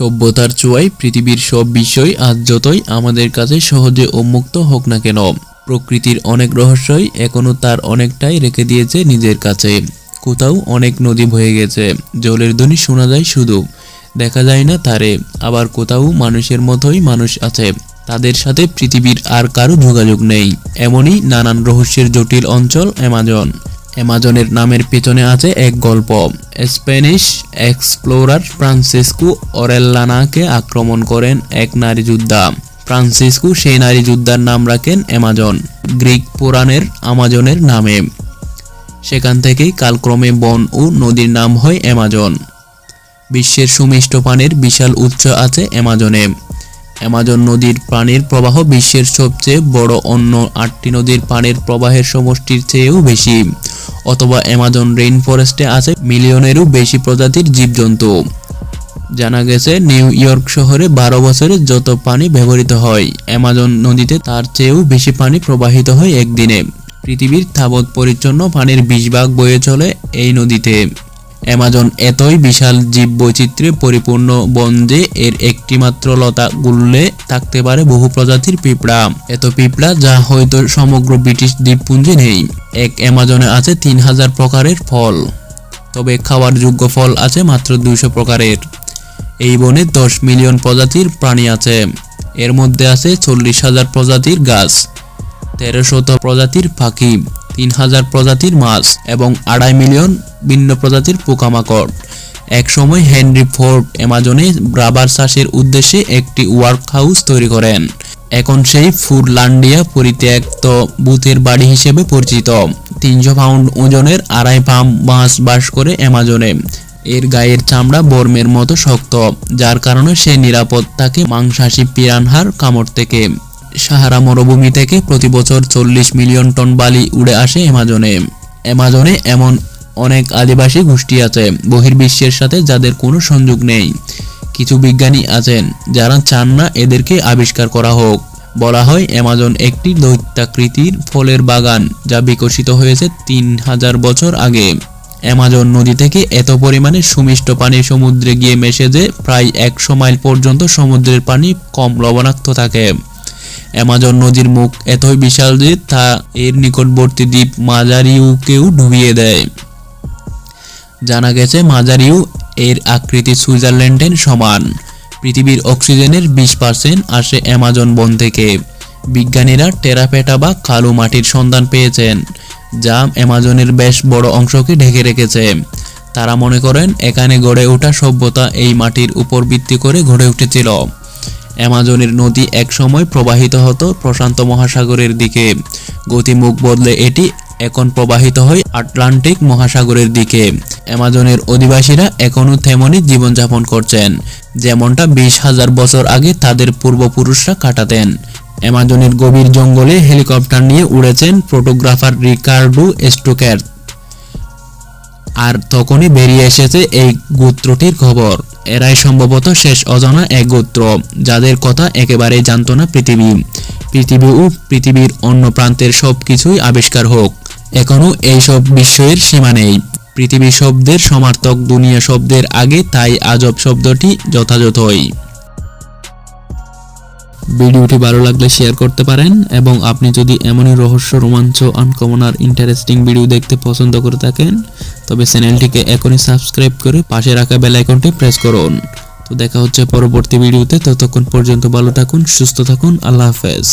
সভ্যতার ছোঁয়ায় পৃথিবীর সব বিষয় আজ যতই আমাদের কাছে সহজে উন্মুক্ত হোক না কেন, প্রকৃতির অনেক রহস্যই এখনো তার অনেকটাই রেখে দিয়েছে নিজের কাছে। কোথাও অনেক নদী বয়ে গেছে, জলের ধ্বনি শোনা যায় শুধু, দেখা যায় না তারে। আবার কোথাও মানুষের মতোই মানুষ আছে, তাদের সাথে পৃথিবীর আর কারো যোগাযোগ নেই। এমনই নানান রহস্যের জটিল অঞ্চল অ্যামাজন। অ্যামাজনের নামের পেছনে আছে এক গল্প। স্প্যানিশ এক্সপ্লোরার ফ্রান্সিসকো অরেল্লানাকে আক্রমণ করেন এক নারী যোদ্ধা। ফ্রান্সিসকো সেই নারী যোদ্ধার নাম রাখেন অ্যামাজন, গ্রিক পুরাণের আমাজনের নামে। সেখান থেকেই কালক্রমে বন ও নদীর নাম হয় অ্যামাজন। বিশ্বের সুমিষ্ট পানির বিশাল উৎস আছে অ্যামাজনে। অ্যামাজন নদীর পানির প্রবাহ বিশ্বের সবচেয়ে বড়, অন্য 8টি নদীর পানির প্রবাহের সমষ্টির চেয়েও বেশি। অথবা অ্যামাজন রেইন ফরেস্টে আছে মিলিয়নেরও বেশি প্রজাতির জীবজন্তু। জানা গেছে নিউ ইয়র্ক শহরে 12 বছরে যত পানি ব্যবহৃত হয়, অ্যামাজন নদীতে তার চেয়েও বেশি পানি প্রবাহিত হয় একদিনে। পৃথিবীর তাবৎ পরিচ্ছন্ন পানির 20 ভাগ বয়ে চলে এই নদীতে। অ্যামাজন এতই বিশাল জীব বৈচিত্র্যে পরিপূর্ণ বন যে এর একটি মাত্র লতা গুললে থাকতে পারে বহু প্রজাতির পিঁপড়া। এত পিঁপড়া যা হয়তো সমগ্র ব্রিটিশ দ্বীপপুঞ্জে নেই। এক অ্যামাজনে আছে 3000 প্রকারের ফল, তবে খাওয়ার যোগ্য ফল আছে মাত্র 200 প্রকারের। এই বনে 10 মিলিয়ন প্রজাতির প্রাণী আছে। এর মধ্যে আছে 40,000 প্রজাতির গাছ, 1300 প্রজাতির পাখি, 3000 প্রজাতির মাছ এবং 2.5 মিলিয়ন ভিন্ন প্রজাতির পোকামাকড়। এক সময় হেনরি ফোর্ড অ্যামাজনে রাবার চাষের উদ্দেশ্যে একটি ওয়ার্ক হাউস তৈরি করেন। এখন সেই ফুডল্যান্ডিয়া পরিত্যক্ত ভূতের বাড়ি হিসেবে পরিচিত। 300 পাউন্ড ওজনের 2.5 পাম মাছ বাস করে অ্যামাজনে। এর গায়ের চামড়া বর্মের মতো শক্ত, যার কারণে সে নিরাপদ থাকে মাংসাশী পিরানহার কামড় থেকে। সাহারা মরুভূমি থেকে প্রতি বছর 40 মিলিয়ন টন বালি উড়ে আসে অ্যামাজনে। অ্যামাজনে এমন অনেক আদিবাসী গোষ্ঠী আছে বহির্বিশ্বের সাথে যাদের কোনো সংযোগ নেই। কিছু বিজ্ঞানী আছেন যারা চান না এদেরকে আবিষ্কার করা হোক। বলা হয় অ্যামাজন একটি দৈত্যাকৃতির ফলের বাগান যা বিকশিত হয়েছে 3000 বছর আগে। অ্যামাজন নদী থেকে এত পরিমাণে সুমিষ্ট পানি সমুদ্রে গিয়ে মেশে যে প্রায় 100 মাইল পর্যন্ত সমুদ্রের পানি কম লবণাক্ত থাকে। অ্যামাজন নদীর মুখ এতই বিশাল যে তা এর নিকটবর্তী দ্বীপ মাজারিউকেও ডুবিয়ে দেয়। জানা গেছে মাজারিউ এর আকৃতি সুইজারল্যান্ডের সমান। পৃথিবীর অক্সিজেনের 20% আসে অ্যামাজন বন থেকে। বিজ্ঞানীরা টেরাপেটা বা কালো মাটির সন্ধান পেয়েছেন, যা অ্যামাজনের বেশ বড় অংশকে ঢেকে রেখেছে। তারা মনে করেন এখানে গড়ে ওঠা সভ্যতা এই মাটির উপর ভিত্তি করে গড়ে উঠেছিল। অ্যামাজনের নদী একসময় প্রবাহিত হতো প্রশান্ত মহাসাগরের দিকে। গতিমুখ বদলে এটি এখন প্রবাহিত হয় আটলান্টিক মহাসাগরের দিকে। অ্যামাজনের অধিবাসীরা এখনও তেমনই জীবনযাপন করছেন যেমনটা 20,000 বছর আগে তাদের পূর্বপুরুষরা কাটাতেন। অ্যামাজনের গভীর জঙ্গলে হেলিকপ্টার নিয়ে উড়েছেন ফটোগ্রাফার রিকার্ডো স্টোকার, আর তখনই বেরিয়ে এসেছে এই গোত্রটির খবর। এরাই সম্ভবত শেষ অজানা এক গোত্র যাদের কথা একেবারেই জানত না পৃথিবী ও পৃথিবীর অন্য প্রান্তের সব কিছুই আবিষ্কার হোক, এখনো এইসব বিস্ময়ের সীমা নেই। পৃথিবী শব্দের সমার্থক দুনিয়া শব্দের আগে, তাই আজব শব্দটি যথাযথই। ভিডিওটি ভালো লাগলে শেয়ার করতে পারেন, এবং আপনি যদি এমনই রহস্য, রোমাঞ্চ, আনকমন আর ইন্টারেস্টিং ভিডিও দেখতে পছন্দ করে থাকেন তবে চ্যানেলটিকে এখনই সাবস্ক্রাইব করে পাশে রাখা বেল আইকনটি প্রেস করুন। তো দেখা হচ্ছে পরবর্তী ভিডিওতে। ততক্ষণ পর্যন্ত ভালো থাকুন, সুস্থ থাকুন, আল্লাহ হাফেজ।